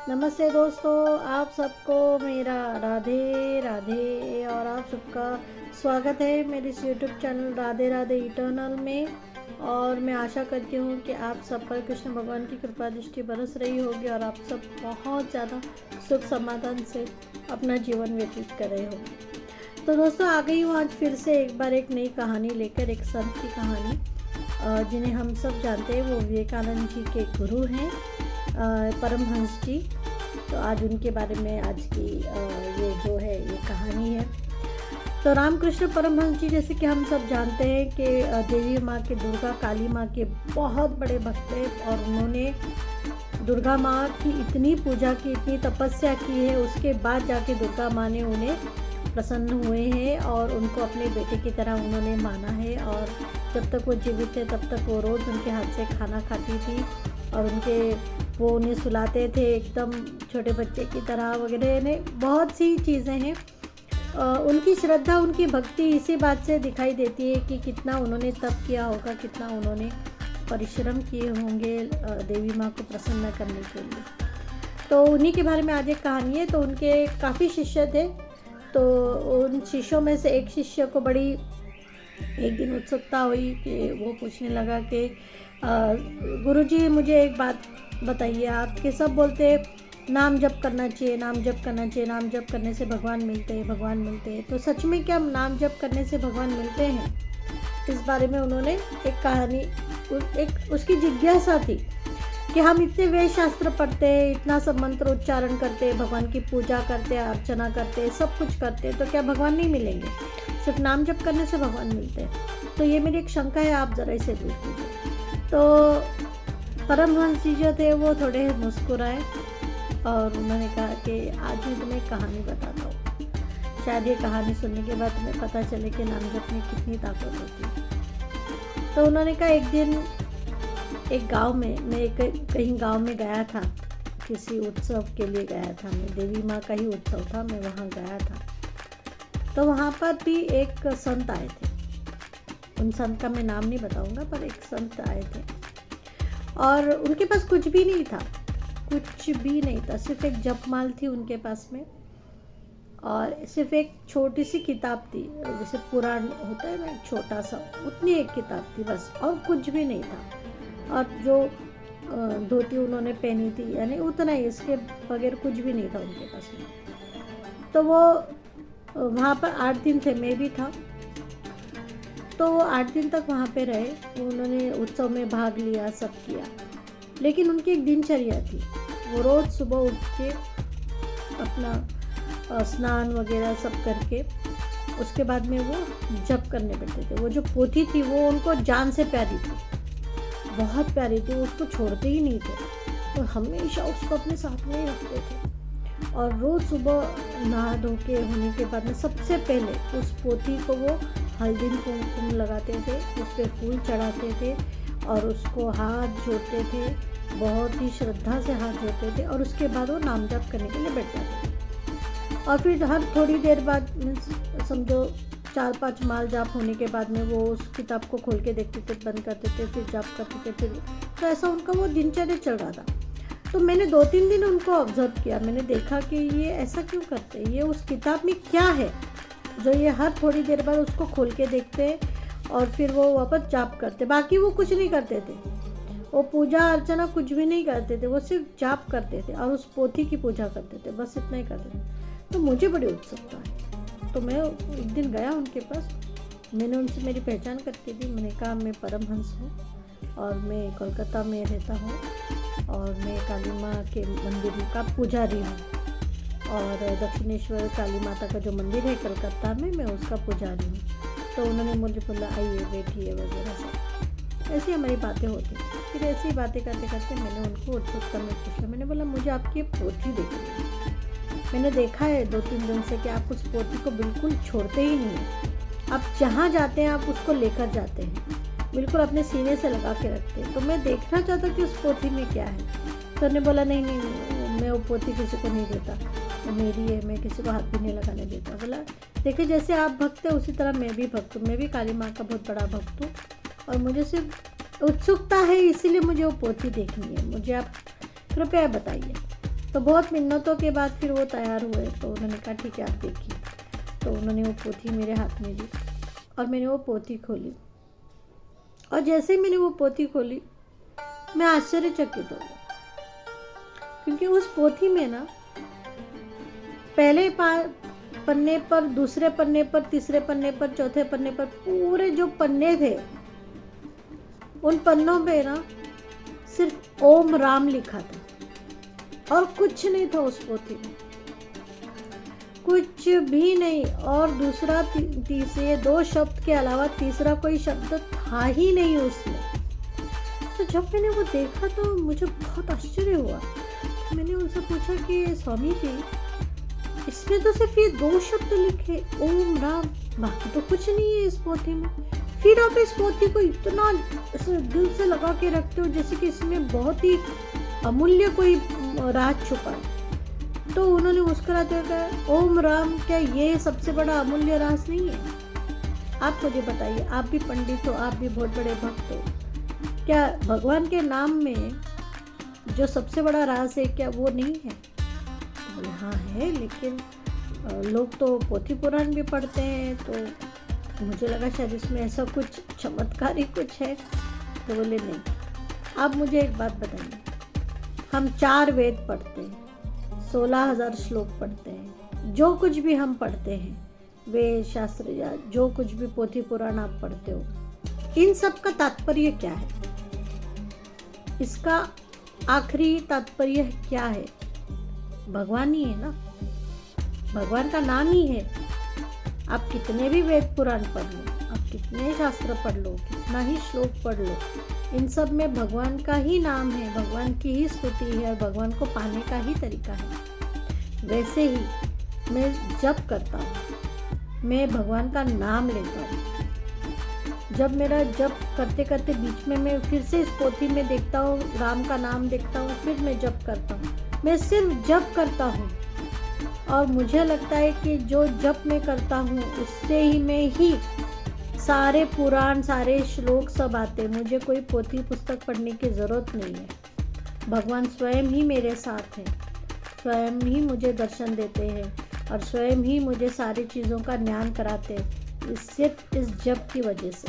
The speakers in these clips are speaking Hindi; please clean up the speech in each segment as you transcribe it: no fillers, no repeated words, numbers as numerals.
नमस्ते दोस्तों, आप सबको मेरा राधे राधे और आप सबका स्वागत है मेरे इस YouTube channel Radhe Radhe eternal में। और मैं आशा करती हूँ कि आप सब पर कृष्ण भगवान की कृपा दृष्टि बरस रही होगी और आप सब बहुत ज़्यादा सुख समाधान से अपना जीवन व्यतीत कर रहे होंगे। तो दोस्तों, आ गई हूँ आज फिर से एक बार एक नई कहानी लेकर, एक संत की कहानी जिन्हें हम सब जानते हैं। वो विवेकानंद जी के गुरु हैं, परमहंस जी। तो आज उनके बारे में आज की ये जो है ये कहानी है। तो रामकृष्ण परमहंस जी, जैसे कि हम सब जानते हैं कि देवी माँ के, दुर्गा काली माँ के बहुत बड़े भक्त हैं और उन्होंने दुर्गा माँ की इतनी पूजा की, इतनी तपस्या की है, उसके बाद जाके दुर्गा माँ ने उन्हें प्रसन्न हुए हैं और उनको अपने बेटे की तरह उन्होंने माना है। और जब तक वो जीवित थे तब तक वो रोज़ उनके हाथ से खाना खाती थी और वो उन्हें सुलाते थे एकदम छोटे बच्चे की तरह वगैरह ने बहुत सी चीज़ें हैं। उनकी श्रद्धा, उनकी भक्ति इसी बात से दिखाई देती है कि कितना उन्होंने तप किया होगा, कितना उन्होंने परिश्रम किए होंगे देवी माँ को प्रसन्न करने के लिए। तो उन्हीं के बारे में आज एक कहानी है। तो उनके काफ़ी शिष्य थे। तो उन शिष्यों में से एक शिष्य को बड़ी एक दिन उत्सुकता हुई कि वो पूछने लगा कि गुरुजी, मुझे एक बात बताइए, आपके सब बोलते नाम जप करना चाहिए, नाम जप करना चाहिए, नाम जप करने से भगवान मिलते हैं, भगवान मिलते हैं। तो सच में क्या नाम जप करने से भगवान मिलते हैं? इस बारे में उन्होंने एक कहानी, एक उसकी जिज्ञासा थी कि हम इतने वेद शास्त्र पढ़ते हैं, इतना सब मंत्र उच्चारण करते हैं, भगवान की पूजा करते हैं, अर्चना करते हैं, सब कुछ करते हैं, तो क्या भगवान नहीं मिलेंगे? सिर्फ नाम जप करने से भगवान मिलते हैं? तो ये मेरी एक शंका है, आप ज़रा इसे दूर कीजिए। तो परमहंस जी जो थे वो थोड़े मुस्कुराए और उन्होंने कहा कि आज मैं तुम्हें एक कहानी बताता हूँ। शायद ये कहानी सुनने के बाद तुम्हें पता चले कि नाम जप में कितनी ताकत होती है। तो उन्होंने कहा, एक दिन एक गांव में, मैं कहीं गांव में गया था, किसी उत्सव के लिए गया था मैं, देवी माँ का ही उत्सव था, मैं वहाँ गया था। तो वहाँ पर भी एक संत आए थे। उन संत का मैं नाम नहीं बताऊंगा, पर एक संत आए थे और उनके पास कुछ भी नहीं था, कुछ भी नहीं था, सिर्फ एक जपमाल थी उनके पास में और सिर्फ एक छोटी सी किताब थी, जैसे पुराण होता है ना, छोटा सा, उतनी एक किताब थी बस, और कुछ भी नहीं था। और जो धोती उन्होंने पहनी थी, यानी उतना ही, इसके बगैर कुछ भी नहीं था उनके पास में। तो वो वहाँ पर 8 दिन थे, मैं भी था। तो 8 दिन तक वहाँ पे रहे, उन्होंने उत्सव में भाग लिया, सब किया। लेकिन उनकी एक दिनचर्या थी, वो रोज़ सुबह उठ के अपना स्नान वगैरह सब करके उसके बाद में वो जप करने बैठते थे। वो जो पोथी थी वो उनको जान से प्यारी थी, बहुत प्यारी थी, वो उसको छोड़ते ही नहीं थे और हमेशा उसको अपने साथ में ही रखते थे। और रोज़ सुबह नहा धो के होने के बाद में सबसे पहले उस पोथी को वो हल्दी कुमकुम लगाते थे, उस पर फूल चढ़ाते थे और उसको हाथ जोड़ते थे, बहुत ही श्रद्धा से हाथ जोड़ते थे और उसके बाद वो नाम जप करने के लिए बैठ जाते थे। और फिर हर थोड़ी देर बाद, समझो 4-5 माल जाप होने के बाद में वो उस किताब को खोल के देखते थे, बंद करते थे, फिर जाप करते थे, फिर तो ऐसा उनका वो दिनचर्या चल रहा था। तो मैंने 2-3 दिन उनको ऑब्जर्व किया, मैंने देखा कि ये ऐसा क्यों करते हैं, ये उस किताब में क्या है जो ये हर थोड़ी देर बाद उसको खोल के देखते हैं और फिर वो वापस जाप करते। बाकी वो कुछ नहीं करते थे, वो पूजा अर्चना कुछ भी नहीं करते थे, वो सिर्फ जाप करते थे और उस पोथी की पूजा करते थे, बस इतना ही करते थे। तो मुझे बड़ी उत्सुकता है, तो मैं एक दिन गया उनके पास, मैंने उनसे मेरी पहचान करके दी। मैंने कहा, मैं परमहंस हूँ और मैं कोलकाता में रहता हूँ और मैं काली माँ के मंदिर का पुजारी हूँ और दक्षिणेश्वर काली माता का जो मंदिर है कलकत्ता में, मैं उसका पुजारी हूँ। तो उन्होंने मुझे बोला, आइए बैठिए वगैरह सब, ऐसी हमारी बातें होती। फिर ऐसी बातें करते करते मैंने उनको उत्सुकता में पूछा, मैंने बोला, मुझे आपकी पोथी देखी, मैंने देखा है 2-3 दिन से कि आप उस पोथी को बिल्कुल छोड़ते ही नहीं हैं, आप जहाँ जाते हैं आप उसको लेकर जाते हैं, बिल्कुल अपने सीने से लगा के रखते हैं। तो मैं देखना चाहता कि उस पोथी में क्या है। तो उन्होंने बोला, नहीं, मैं वो पोथी किसी को नहीं देता, वो मेरी है, मैं किसी को हाथ भी नहीं लगाने देता। बोला, देखिए, जैसे आप भक्त हैं उसी तरह मैं भी भक्त हूँ, मैं भी काली माँ का बहुत बड़ा भक्त हूँ और मुझे सिर्फ उत्सुकता है, इसीलिए मुझे वो पोथी देखनी है, मुझे आप कृपया बताइए। तो बहुत मिन्नतों के बाद फिर वो तैयार हुए, तो उन्होंने कहा ठीक है आप देखिए। तो उन्होंने वो पोथी मेरे हाथ में दी और मैंने वो पोथी खोली, और जैसे ही मैंने वो पोथी खोली मैं आश्चर्यचकित हो गई, क्योंकि उस पोथी में ना पहले पन्ने पर, दूसरे पन्ने पर, तीसरे पन्ने पर, चौथे पन्ने पर, पूरे जो पन्ने थे उन पन्नों पे ना सिर्फ ओम राम लिखा था और कुछ नहीं था उस पोथी में, कुछ भी नहीं। और दूसरा तीसरे 2 शब्द के अलावा तीसरा कोई शब्द था ही नहीं उसमें। तो जब मैंने वो देखा तो मुझे बहुत आश्चर्य हुआ। तो मैंने उनसे पूछा कि स्वामी जी, इसमें तो सिर्फ ये 2 शब्द लिखे, ओम राम, बाकी तो कुछ नहीं है इस पोथी में। फिर आप इस पोथी को इतना दिल से लगा के रखते हो जैसे कि इसमें बहुत ही अमूल्य कोई राज छुपा है। तो उन्होंने मुस्कुराते हुए कहा, ओम राम क्या ये सबसे बड़ा अमूल्य राज नहीं है? आप मुझे बताइए, आप भी पंडित हो, आप भी बहुत बड़े भक्त हो, क्या भगवान के नाम में जो सबसे बड़ा राज है क्या वो नहीं है? तो बोले हाँ है, लेकिन लोग तो पोथी पुराण भी पढ़ते हैं, तो मुझे लगा शायद इसमें ऐसा कुछ चमत्कारी कुछ है। तो बोले नहीं। आप मुझे एक बात बताइए, हम 4 वेद पढ़ते हैं, 16,000 श्लोक पढ़ते हैं, जो कुछ भी हम पढ़ते हैं, वेद शास्त्र या जो कुछ भी पोथी पुराण आप पढ़ते हो, इन सब का तात्पर्य क्या है? इसका आखिरी तात्पर्य क्या है? भगवान ही है ना, भगवान का नाम ही है। आप कितने भी वेद पुराण पढ़ लो, आप कितने शास्त्र पढ़ लो, कितना ही श्लोक पढ़ लो, इन सब में भगवान का ही नाम है, भगवान की ही स्तुति है और भगवान को पाने का ही तरीका है। वैसे ही मैं जप करता हूँ, मैं भगवान का नाम लेता हूँ। जब मेरा जप करते करते बीच में मैं फिर से इस पोथी में देखता हूँ, राम का नाम देखता हूँ, फिर मैं जप करता हूँ। मैं सिर्फ जप करता हूँ और मुझे लगता है कि जो जप मैं करता हूँ उससे ही मैं ही सारे पुराण, सारे श्लोक सब आते। मुझे कोई पोथी पुस्तक पढ़ने की ज़रूरत नहीं है। भगवान स्वयं ही मेरे साथ हैं, स्वयं ही मुझे दर्शन देते हैं और स्वयं ही मुझे सारी चीज़ों का ज्ञान कराते हैं, सिर्फ इस जप की वजह से।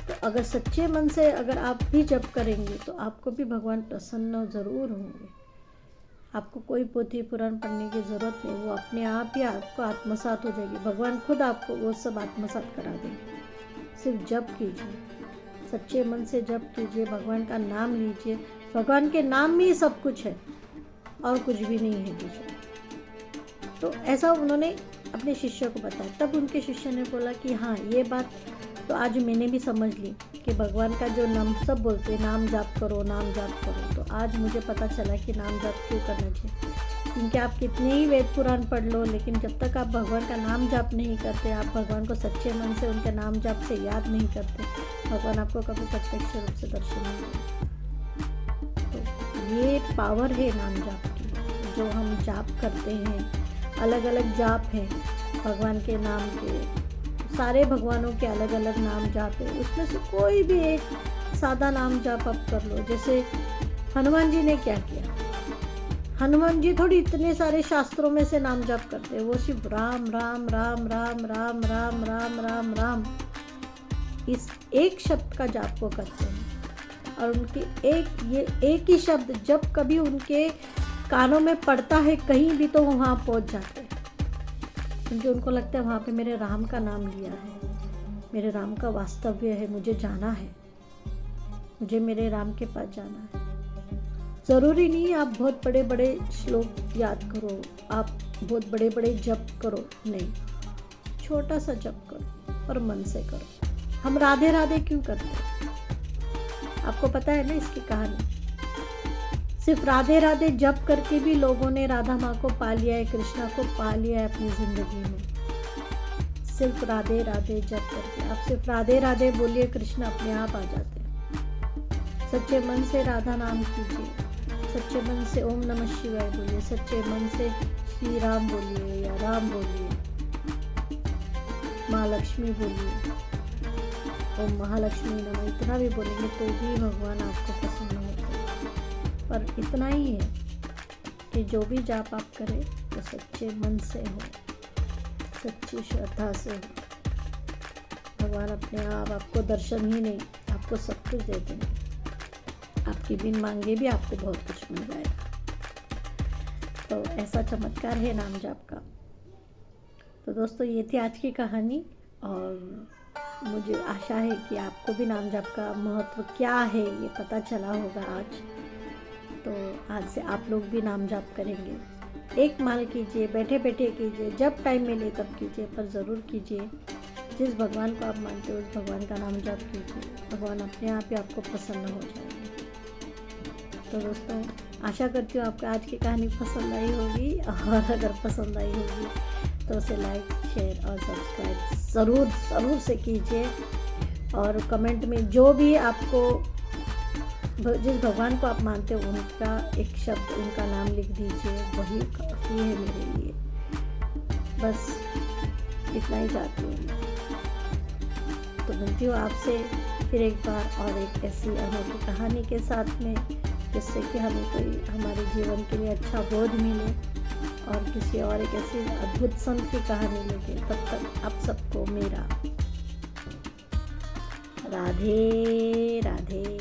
तो अगर सच्चे मन से अगर आप भी जप करेंगे तो आपको भी भगवान प्रसन्न ज़रूर होंगे। आपको कोई पोथी पुराण पढ़ने की ज़रूरत नहीं, वो अपने आप ही आपको आत्मसात हो जाएगी। भगवान खुद आपको वो सब आत्मसात करा देंगे। सिर्फ जप कीजिए, सच्चे मन से जप कीजिए, भगवान का नाम लीजिए। भगवान के नाम में ही सब कुछ है और कुछ भी नहीं है दूसरा। तो ऐसा उन्होंने अपने शिष्य को बताया। तब उनके शिष्य ने बोला कि हाँ, ये बात तो आज मैंने भी समझ ली कि भगवान का जो नाम सब बोलते हैं, नाम जाप करो, नाम जाप करो। तो आज मुझे पता चला कि नाम जाप क्यों करना चाहिए। क्योंकि आप कितने ही वेद पुराण पढ़ लो, लेकिन जब तक आप भगवान का नाम जाप नहीं करते, आप भगवान को सच्चे मन से उनके नाम जाप से याद नहीं करते, भगवान आपको कभी प्रत्यक्ष रूप से दर्शन नहीं देते। तो ये पावर है नाम जाप की, जो हम जाप करते हैं। अलग अलग जाप हैं भगवान के नाम के, सारे भगवानों के अलग अलग नाम जाप है। उसमें से कोई भी एक सादा नाम जाप आप कर लो। जैसे हनुमान जी ने क्या किया, हनुमान जी थोड़ी इतने सारे शास्त्रों में से नाम जाप करते हैं, वो सिर्फ राम राम राम राम राम राम राम राम राम इस एक शब्द का जाप को करते हैं। और उनके एक ही शब्द जब कभी उनके कानों में पड़ता है कहीं भी, तो वहाँ पहुँच जाते हैं, क्योंकि उनको लगता है वहाँ पे मेरे राम का नाम लिया है, मेरे राम का वास्तव्य है, मुझे जाना है, मुझे मेरे राम के पास जाना है। ज़रूरी नहीं आप बहुत बड़े बड़े श्लोक याद करो, आप बहुत बड़े बड़े जप करो, नहीं, छोटा सा जप करो और मन से करो। हम राधे राधे क्यों करते हैं? आपको पता है ना इसकी कहानी। सिर्फ राधे राधे जप करके भी लोगों ने राधा माँ को पा लिया है, कृष्णा को पा लिया है अपनी ज़िंदगी में। सिर्फ राधे राधे जप करके, आप सिर्फ राधे राधे बोलिए, कृष्ण अपने आप आ जाते हैं। सच्चे मन से राधा नाम कीजिए, सच्चे मन से ओम नमः शिवाय बोलिए, सच्चे मन से श्री राम बोलिए या राम बोलिए, माँ लक्ष्मी बोलिए, ओम महालक्ष्मी नमः, इतना भी बोलेंगे तो भी भगवान आपको पसंद होते हैं। पर इतना ही है, कि जो भी जाप आप करें वो सच्चे मन से हो, सच्ची श्रद्धा से हो। भगवान अपने आप आपको दर्शन ही नहीं, आपको सब कुछ दे देंगे। आपकी बिन मांगे भी आपको बहुत कुछ मिल जाएगा। तो ऐसा चमत्कार है नाम जाप का। तो दोस्तों, ये थी आज की कहानी, और मुझे आशा है कि आपको भी नाम जाप का महत्व क्या है ये पता चला होगा आज। तो आज से आप लोग भी नाम जाप करेंगे। एक माल कीजिए, बैठे बैठे कीजिए, जब टाइम मिले तब कीजिए, पर ज़रूर कीजिए। जिस भगवान को आप मानते हो उस भगवान का नाम जाप कीजिए, भगवान अपने आप ही आपको प्रसन्न हो जाएंगे। तो दोस्तों, आशा करती हूँ आपको आज की कहानी पसंद आई होगी, और अगर पसंद आई होगी तो उसे लाइक, शेयर और सब्सक्राइब ज़रूर से कीजिए। और कमेंट में जो भी आपको, जिस भगवान को आप मानते हो उनका एक शब्द, उनका नाम लिख दीजिए, वही काफ़ी है मेरे लिए। बस इतना ही चाहती हूँ। तो मिलती हूँ आपसे फिर एक बार, और एक ऐसी अनोखी कहानी के साथ में, जिससे कि हमें कोई हमारे जीवन के लिए अच्छा बोध मिले, और किसी और एक ऐसी अद्भुत संत की कहानी लेके। तब तक आप सबको मेरा राधे राधे।